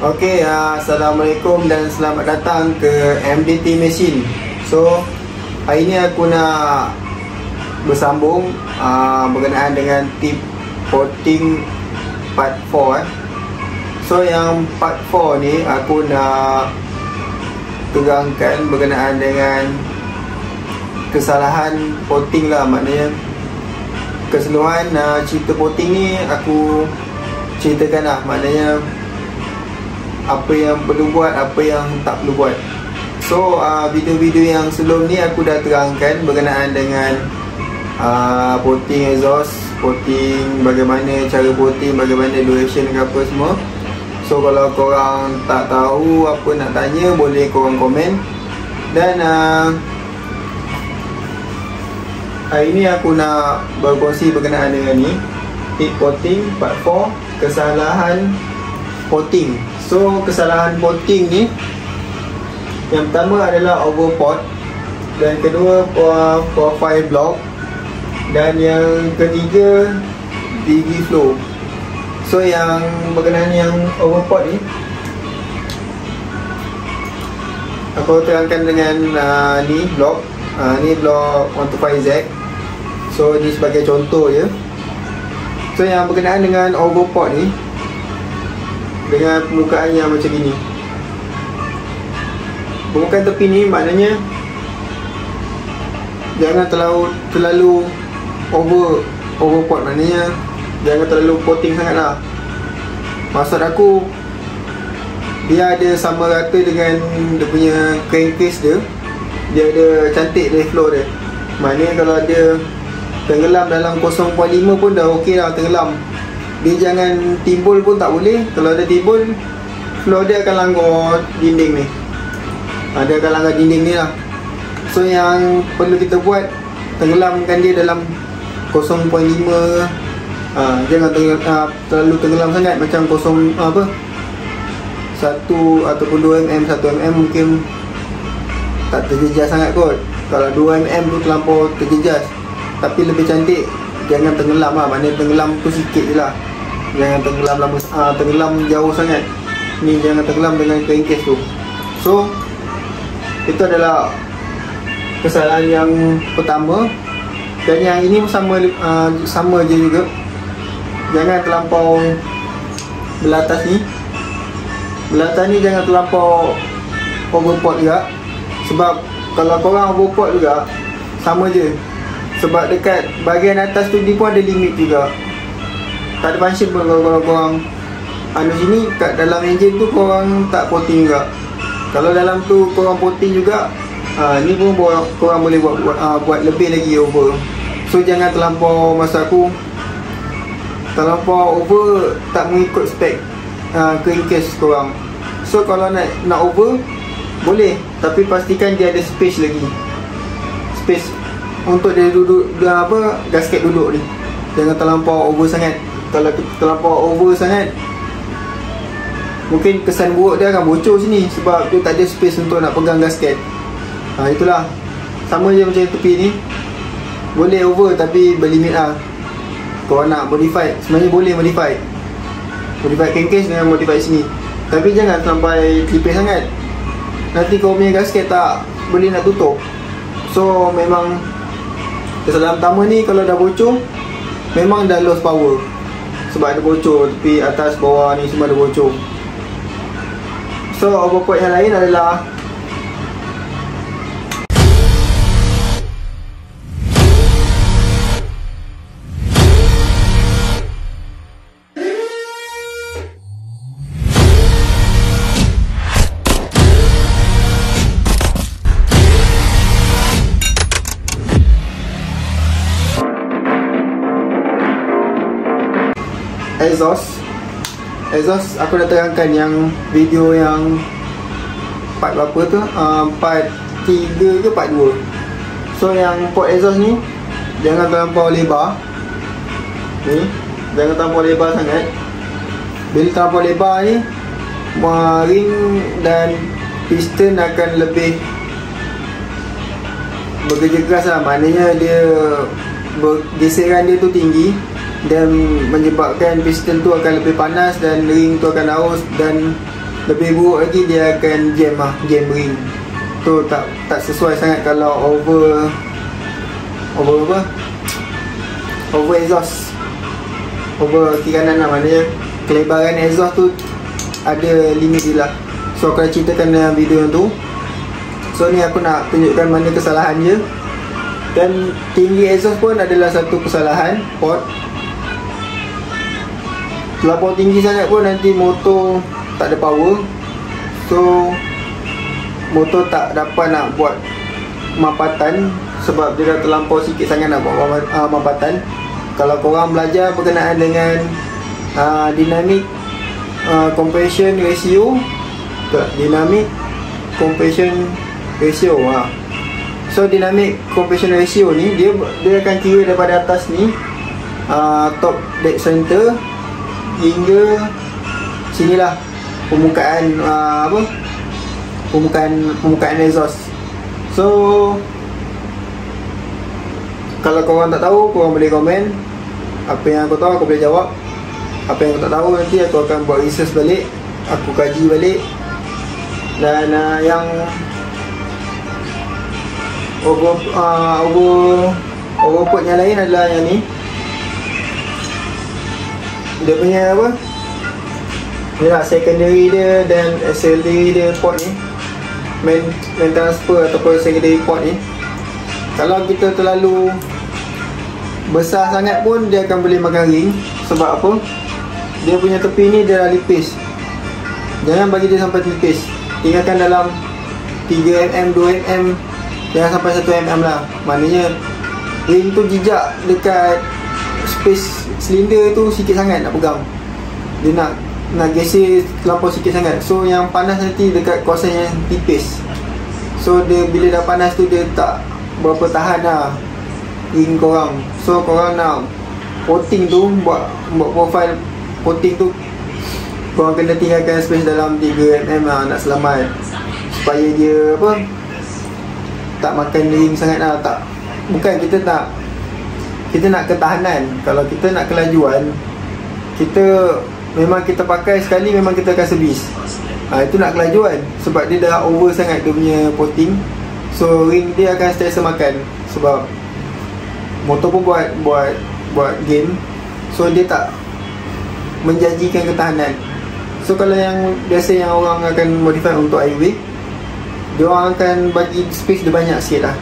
Assalamualaikum dan selamat datang ke MDT Machine. So, hari ni aku nak bersambung berkenaan dengan tip potting part 4 So, yang part 4 ni aku nak terangkan berkenaan dengan kesalahan potting lah. Maknanya keseluruhan cerita potting ni aku ceritakan lah. Maknanya apa yang perlu buat, apa yang tak perlu buat. So video-video yang sebelum ni aku dah terangkan berkenaan dengan potting exhaust, potting, bagaimana cara potting, bagaimana duration ke apa semua. So kalau korang tak tahu apa nak tanya, boleh korang komen. Dan hari ni aku nak berkongsi berkenaan dengan ni, tip potting part 4, kesalahan potting. So kesalahan potting ni, yang pertama adalah overpot, dan kedua profile block, dan yang ketiga digiflow. So yang berkenaan yang overpot ni, aku terangkan dengan ni block, ni block 125Z. So ni sebagai contoh je. So yang berkenaan dengan overpot ni, dengan permukaan yang macam gini, permukaan tepi ni maknanya jangan terlalu overpot. Maknanya jangan terlalu potting sangat lah. Maksud aku, dia ada sama rata dengan dia punya crankcase dia. Dia ada cantik dari flow dia. Maknanya kalau dia tenggelam dalam 0.5 pun dah okey lah tenggelam. Dia jangan timbul pun tak boleh. Kalau ada timbul, flow dia akan langgar dinding ni. Dia akan langgar dinding ni lah. So yang perlu kita buat, tenggelamkan dia dalam 0.5. Jangan terlalu tenggelam sangat. Macam 1 ataupun 2 mm, 1 mm mungkin tak terjejas sangat kot. Kalau 2 mm tu terlampau terjejas. Tapi lebih cantik jangan tenggelam lah. Maknanya tenggelam tu sikit je lah. Jangan tenggelam lama, tenggelam jauh sangat. Ni jangan tenggelam dengan crankcase tu. So itu adalah kesalahan yang pertama. Dan yang ini sama je juga. Jangan terlampau belah atas ni. Belah atas ni jangan terlampau overpot juga. Sebab kalau korang overpot juga, sama je. Sebab dekat bahagian atas tu dia pun ada limit juga. Tak ada function pun kalau korang sini kat dalam engine tu korang tak potting juga. Kalau dalam tu korang potting juga, ni pun korang boleh buat lebih lagi over. So jangan terlampau, masa aku terlampau over, tak mengikut spek crankcase korang. So kalau nak over boleh, tapi pastikan dia ada space lagi. Space untuk dia duduk, gasket duduk ni. Jangan terlampau over sangat. Kalau terlampau over sangat, mungkin kesan buruk dia akan bocor sini. Sebab dia tak ada space untuk nak pegang gasket. Itulah. Sama je macam tepi ni. Boleh over tapi berlimit lah. Kalau nak modify, sebenarnya boleh modify crankcase dengan modify sini. Tapi jangan sampai tipis sangat. Nanti kau punya gasket tak boleh nak tutup. So memang kesalahan pertama ni, kalau dah bocor, memang dah lost power. Sebab ada bocor, tepi atas bawah ni semua ada bocor. So overpot yang lain adalah exhaust. Aku dah terangkan yang video yang part berapa tu, part 3 ke part 2. So yang port exhaust ni jangan terlampau lebar. Ni jangan terlampau lebar sangat. Bila terlampau lebar ni, ring dan piston akan lebih bekerja keras lah. Maknanya dia geseran dia tu tinggi dan menyebabkan piston tu akan lebih panas dan ring tu akan haus, dan Lebih buruk lagi dia akan jam ring. Tu tak sesuai sangat kalau over exhaust, over kiri kanan lah, maknanya kelebaran exhaust tu ada limit dia lah. So aku nak ceritakan dalam video tu. So ni aku nak tunjukkan mana kesalahan dia. Dan tinggi exhaust pun adalah satu kesalahan port. Terlampau tinggi sangat pun nanti motor tak ada power. So motor tak dapat nak buat mampatan sebab dia dah terlampau sikit sangat nak buat mampatan. Kalau korang belajar berkenaan dengan dynamic compression ratio, dynamic compression ratio, so dynamic compression ratio ni dia akan kira daripada atas ni, top dead center hingga sinilah permukaan permukaan exhaust. So kalau korang tak tahu, korang boleh komen. Apa yang aku tahu aku boleh jawab. Apa yang aku tak tahu nanti aku akan buat research balik, aku kaji balik. Dan yang overport yang lain adalah yang ni. Dia punya apa? Ni lah secondary dia dan auxiliary dia port ni. Main transfer ataupun secondary port ni. Kalau kita terlalu besar sangat pun dia akan boleh makan ring. Sebab apa? Dia punya tepi ni dia dah lipis. Jangan bagi dia sampai lipis. Tinggalkan dalam 3mm, 2mm, jangan sampai 1mm lah. Maknanya ring tu jejak dekat space silinder tu sikit sangat nak pegang. Dia nak geser terlampau sikit sangat. So yang panas nanti dekat kawasan yang tipis. So dia bila dah panas tu dia tak berapa tahan lah ring korang. So korang nak coating tu, buat profile coating tu, korang kena tinggalkan space dalam 3mm lah nak selamat. Supaya dia apa, tak makan ring sangat lah. Tak, bukan kita nak ketahanan. Kalau kita nak kelajuan, memang kita pakai sekali memang kita akan servis. Itu nak kelajuan. Sebab dia dah over sangat dia punya coating. So ring dia akan sentiasa makan. Sebab motor pun buat game. So dia tak menjanjikan ketahanan. So kalau yang biasa yang orang akan modify untuk highway, dia orang akan bagi space dia banyak sikit lah,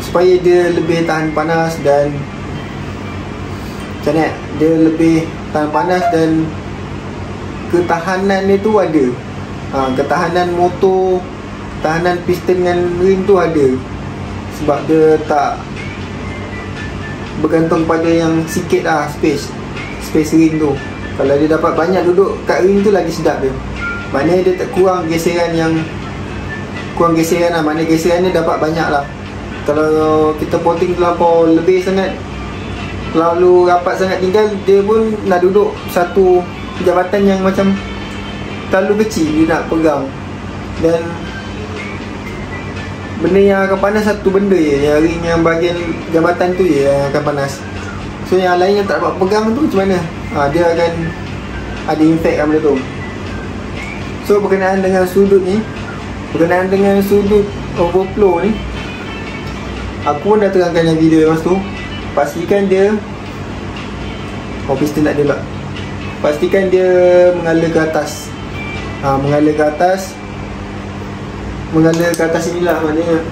supaya dia lebih tahan panas dan macam ni, dia lebih tahan panas dan ketahanan dia tu ada. Ketahanan motor, ketahanan piston dengan ring tu ada. Sebab dia tak bergantung pada yang sikit lah space ring tu. Kalau dia dapat banyak duduk kat ring tu lagi sedap dia. Maknanya dia tak kurang geseran lah. Maknanya geseran dia dapat banyak lah. Kalau kita potting terlampau lebih sangat, terlalu rapat sangat tinggal, dia pun nak duduk satu jabatan yang macam terlalu kecil dia nak pegang. Dan benda yang akan panas satu benda je, yang ring yang bahagian jabatan tu je yang akan panas. So yang lain yang tak dapat pegang tu macam mana? Dia akan ada impact kan benda tu. So berkenaan dengan sudut ni, berkenaan dengan sudut overflow ni, aku pun dah terangkan dalam video masa tu. Pastikan dia piston tak ada lah. Pastikan dia mengalir ke atas. Mengalir ke atas inilah maknanya.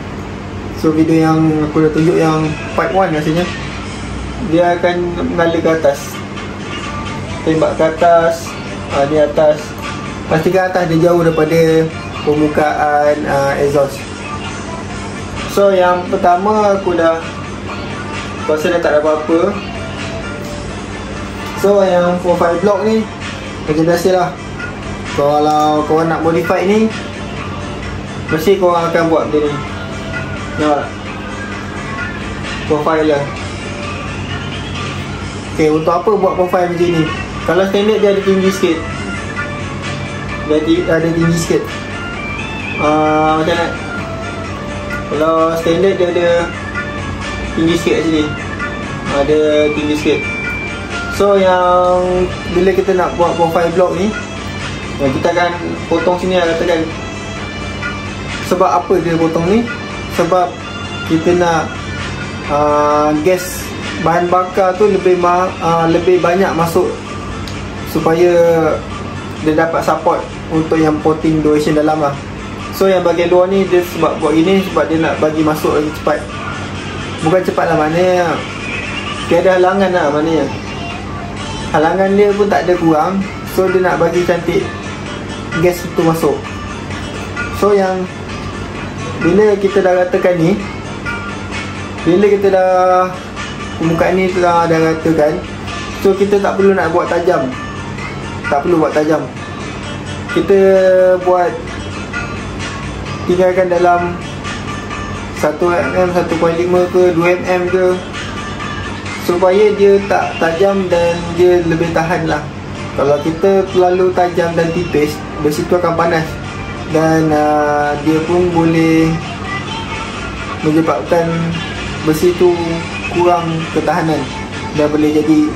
So video yang aku dah tunjuk yang part 1 rasanya, dia akan mengalir ke atas, tembak ke atas. Ni atas, pastikan atas dia jauh daripada permukaan exhaust. So yang pertama aku dah rasa dah tak ada apa-apa. So yang profile block ni macam biasa lah. Kalau korang nak modify ni, mesti korang akan buat macam ni. Nampak? Profile lah. Okay, untuk apa buat profile macam ni? Kalau standard dia ada tinggi sikit. Dia ada tinggi sikit. Macam mana? Kalau standard dia ada tinggi sikit kat sini. Ada tinggi sikit. So yang bila kita nak buat profile block ni, Kita akan potong sini lah, katakan. Sebab apa dia potong ni? Sebab kita nak gas bahan bakar tu lebih banyak masuk, supaya dia dapat support untuk yang potting duration dalam lah. So yang bahagian luar ni dia sebab buat gini sebab dia nak bagi masuk lagi cepat. Bukan cepat lah, maknanya tiada halangan lah, maknanya halangan dia pun tak ada kurang. So dia nak bagi cantik gas itu masuk. So yang bila kita dah ratakan ni, bila kita dah permukaan ni dah ratakan, so kita tak perlu nak buat tajam. Tak perlu buat tajam. Kita buat, tinggalkan dalam 1mm, 1.5 ke 2mm ke, supaya dia tak tajam dan dia lebih tahan lah. Kalau kita terlalu tajam dan tipis, besi tu akan panas, dan dia pun boleh menyebabkan besi tu kurang ketahanan, dan boleh jadi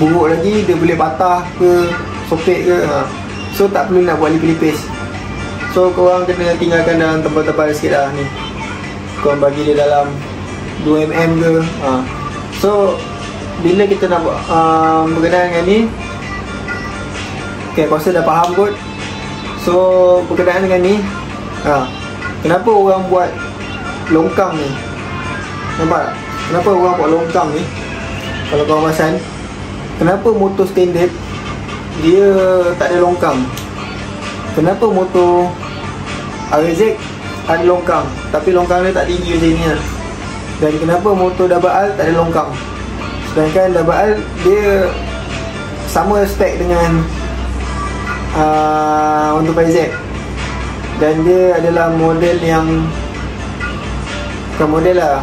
buruk lagi, dia boleh patah ke, sobek ke. So tak perlu nak buat lipis-lipis. So korang kena tinggalkan dalam tebal-tebal sikit lah ni. Korang bagi dia dalam 2mm ke. So bila kita nak buat berkenaan dengan ni, aku rasa dah faham kot. So berkenaan dengan ni, kenapa orang buat longkang ni? Nampak tak? Kenapa orang buat longkang ni? Kalau korang perasan, kenapa motor standard dia tak ada longkang? Kenapa motor RZ ada longkang, tapi longkang dia tak tinggi macam ni lah? Dan kenapa motor double R tak ada longkang, sedangkan double R dia sama spek dengan untuk RZ, dan dia adalah model yang, bukan model lah,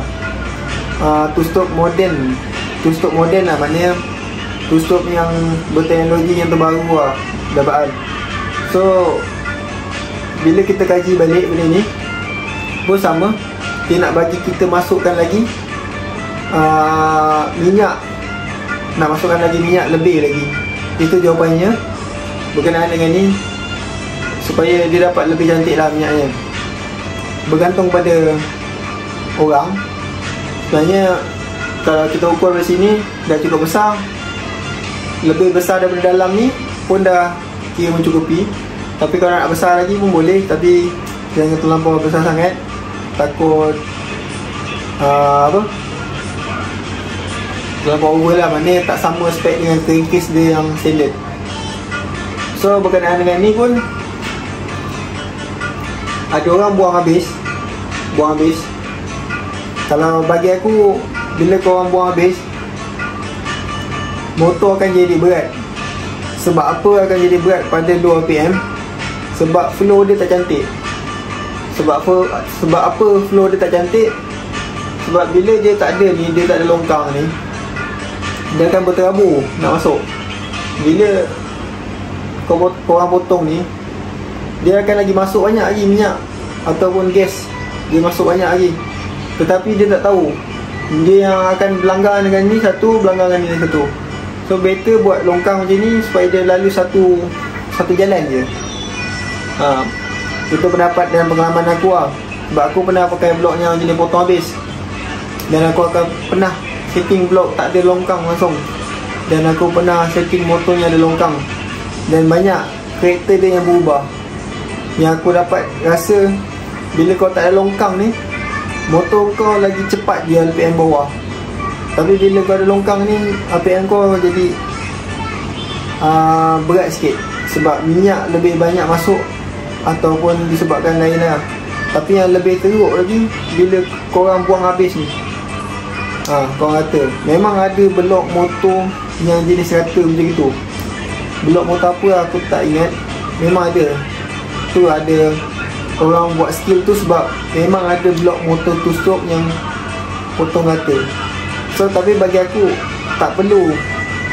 two-stroke modern lah, maknanya two-stroke yang berteknologi yang terbaru lah, double R. So bila kita kaji balik benda ni pun sama, dia nak bagi kita masukkan lagi minyak, nak masukkan lagi minyak lebih lagi. Itu jawapannya berkenaan dengan ni, supaya dia dapat lebih cantik lah minyaknya. Bergantung pada orang. Sebenarnya kalau kita ukur dari sini dah cukup besar, lebih besar daripada dalam ni pun dah kira mencukupi. Tapi kalau nak besar lagi pun boleh, tapi jangan terlampau besar sangat, takut terlampau over lah, maknanya tak sama spek dengan crankcase dia yang standard. So berkenaan dengan ni pun ada orang buang habis. Kalau bagi aku, bila korang buang habis, motor akan jadi berat. Sebab apa akan jadi berat pada 2 rpm? Sebab flow dia tak cantik. Sebab apa flow dia tak cantik? Sebab bila dia tak ada ni, dia tak ada longkang ni, dia akan berterabur nak masuk. Bila korang potong ni, dia akan lagi masuk banyak lagi minyak ataupun gas, dia masuk banyak lagi. Tetapi dia tak tahu, dia yang akan berlanggar dengan ni satu, berlanggar dengan ni satu. So better buat longkang macam ni supaya dia lalu satu jalan je. Itu pendapat dan pengalaman aku lah. Sebab aku pernah pakai blok yang jenis potong habis, dan aku akan pernah setting blok tak ada longkang langsung, dan aku pernah setting motornya ada longkang, dan banyak karakter dia yang berubah. Yang aku dapat rasa, bila kau tak ada longkang ni, motor kau lagi cepat dia RPM bawah. Tapi bila kau ada longkang ni, RPM kau jadi berat sikit, sebab minyak lebih banyak masuk, ataupun disebabkan lain lah. Tapi yang lebih teruk lagi, bila korang buang habis ni, korang kata memang ada blok motor yang jenis rata macam itu. Blok motor apa aku tak ingat, memang ada. Tu ada orang buat skill tu, sebab memang ada blok motor two stroke yang potong rata. So tapi bagi aku tak perlu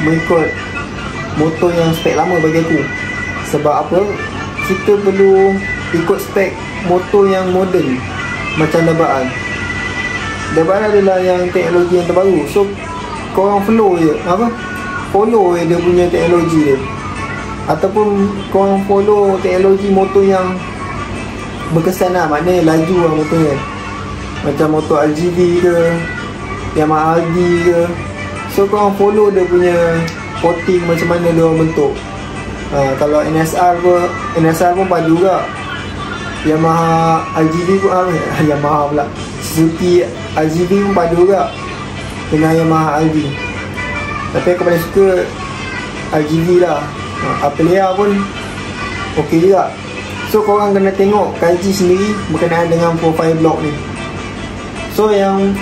mengikut motor yang spek lama bagi aku. Sebab apa? Kita perlu ikut spek motor yang moden, macam double R. Double R adalah yang teknologi yang terbaru. So korang follow je dia punya teknologi dia. ataupun korang follow teknologi motor yang berkesan lah, maknanya laju lah motornya, macam motor LGV ke, Yamaha RD ke. So korang follow dia punya coating macam mana dia orang bentuk. Kalau NSR pun padu juga. Yamaha RGV pun Yamaha pula, Suzuki RGV pun padu juga dengan Yamaha RD. Tapi aku paling suka RGV lah. Aprilia pun ok juga. So korang kena tengok, kaji sendiri berkenaan dengan profile block ni. So yang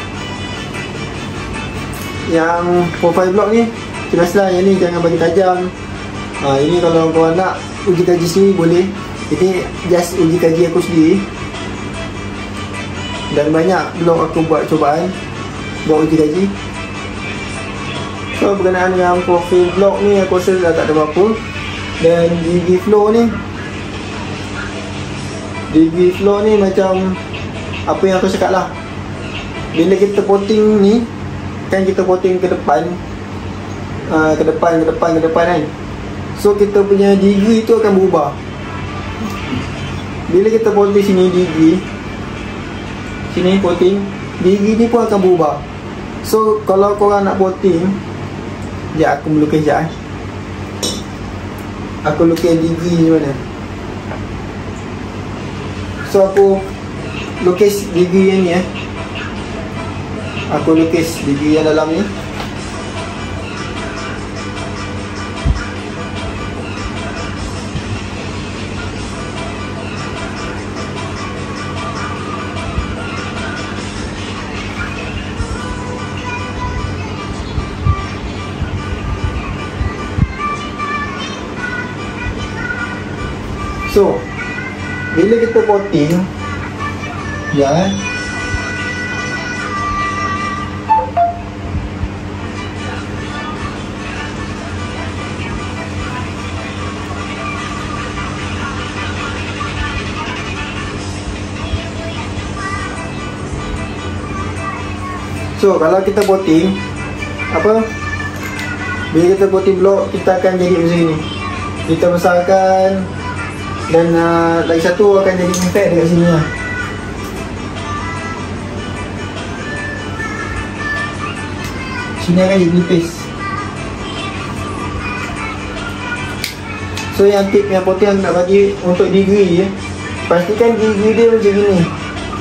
profile block ni jelaslah, yang ni jangan bagi tajam. Ini kalau korang nak uji kaji sendiri boleh. Ini just uji kaji aku sendiri, dan banyak blog aku buat cubaan buat uji kaji. So berkenaan dengan profil blog ni aku rasa dah tak ada apa-apa. Dan DG flow ni macam apa yang aku cakap lah, bila kita potting ni kan, kita potting ke depan kan. So kita punya degree tu akan berubah. Bila kita potting sini potting, degree ni pun akan berubah. So kalau korang nak potting, sekejap aku melukis sekejap aku lukis degree ni mana. So aku lukis degree yang ni aku lukis degree yang dalam ni. So bila kita potting, ya so kalau kita potting bila kita potting blok, kita akan jadi macam ni. Kita besarkan, dan lagi satu akan jadi impact dekat sini lah. Sini akan jadi nipis. So yang tip yang potting yang nak bagi untuk degree pastikan degree dia macam gini,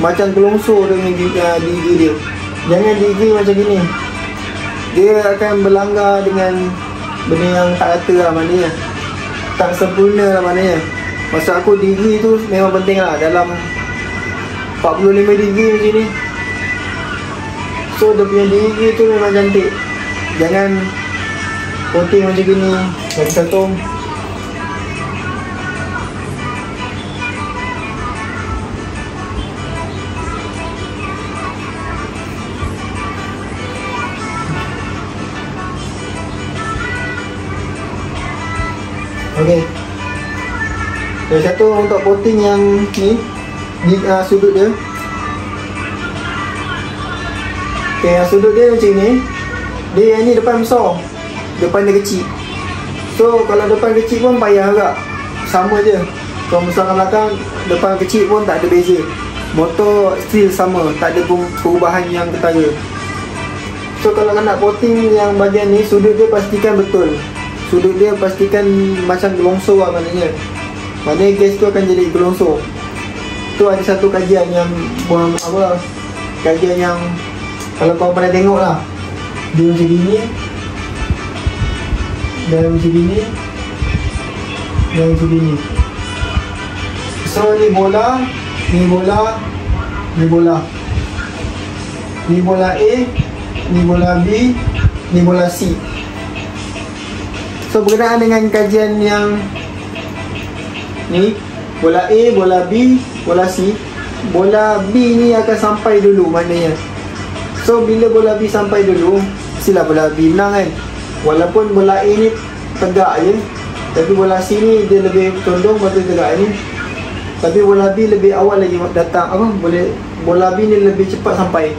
macam gelongso dengan degree dia. Jangan degree macam gini, dia akan berlanggar dengan benda yang tak rata lah, maknanya tak sempurna lah maknanya. Maksud aku degree tu memang penting lah, dalam 45 degree macam ni. So dia punya degree tu memang cantik. Jangan potting macam gini, lagi satu. Okay. Yang satu untuk potting yang ni di sudut dia. Okay, yang sudut dia macam ni. Dia yang ni depan besar, depan dia kecil. So kalau depan kecil pun payah agak, sama je. Kalau besar belakang, depan kecil pun tak ada beza. Motor still sama, tak ada perubahan yang ketara. So kalau nak potting yang bahagian ni, sudut dia pastikan betul. Sudut dia pastikan macam gelongso lah maknanya. Maknanya gas tu akan jadi gelongso. Tu ada satu kajian yang kajian yang kalau kau pernah tengok lah, dia macam gini, dan macam gini, dan macam gini. So ni bola, ni bola, ni bola, ni bola A, ni bola B, ni bola C. So berkenaan dengan kajian yang ni, bola A, bola B, bola C. Bola B ni akan sampai dulu maknanya. So bila bola B sampai dulu, mestilah bola B menang kan. Walaupun bola A ni tegak je, tapi bola C ni dia lebih condong pada tegak ni. Tapi bola B lebih awal lagi datang, bola B ni lebih cepat sampai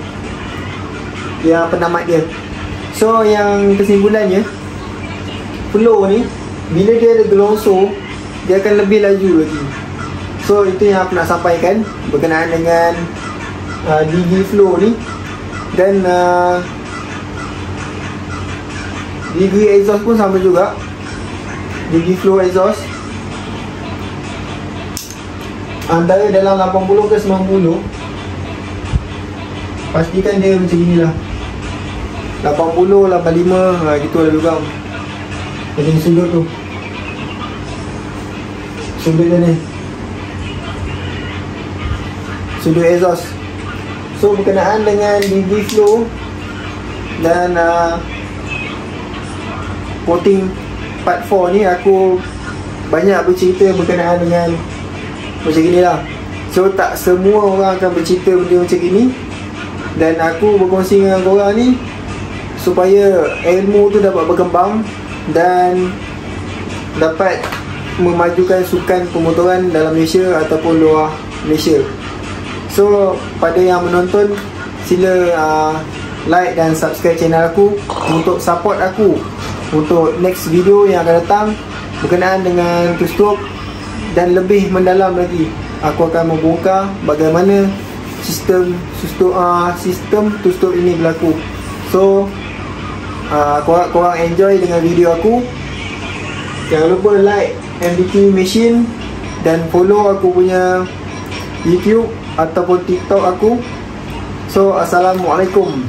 yang penamat dia. So yang kesimpulannya, flow ni bila dia ada gelongsor, dia akan lebih laju lagi. So itu yang aku nak sampaikan berkenaan dengan DG Flow ni. Dan DG exhaust pun sama juga, DG Flow exhaust antara dalam 80 ke 90, pastikan dia macam inilah, 80, 85, gitu lah juga. Macam sudut tu, sudut dia ni, sudut exhaust. So berkenaan dengan DG Flow dan coating part 4 ni, aku banyak bercerita berkenaan dengan macam gini lah. So tak semua orang akan bercerita benda macam gini, dan aku berkongsi dengan korang ni supaya ilmu tu dapat berkembang dan dapat memajukan sukan pemotoran dalam Malaysia ataupun luar Malaysia. So pada yang menonton, sila like dan subscribe channel aku untuk support aku untuk next video yang akan datang berkenaan dengan two stroke. Dan lebih mendalam lagi, aku akan membongkar bagaimana sistem two stroke ini berlaku. So korang enjoy dengan video aku. Jangan lupa like MBQ Machine dan follow aku punya YouTube ataupun TikTok aku. So Assalamualaikum.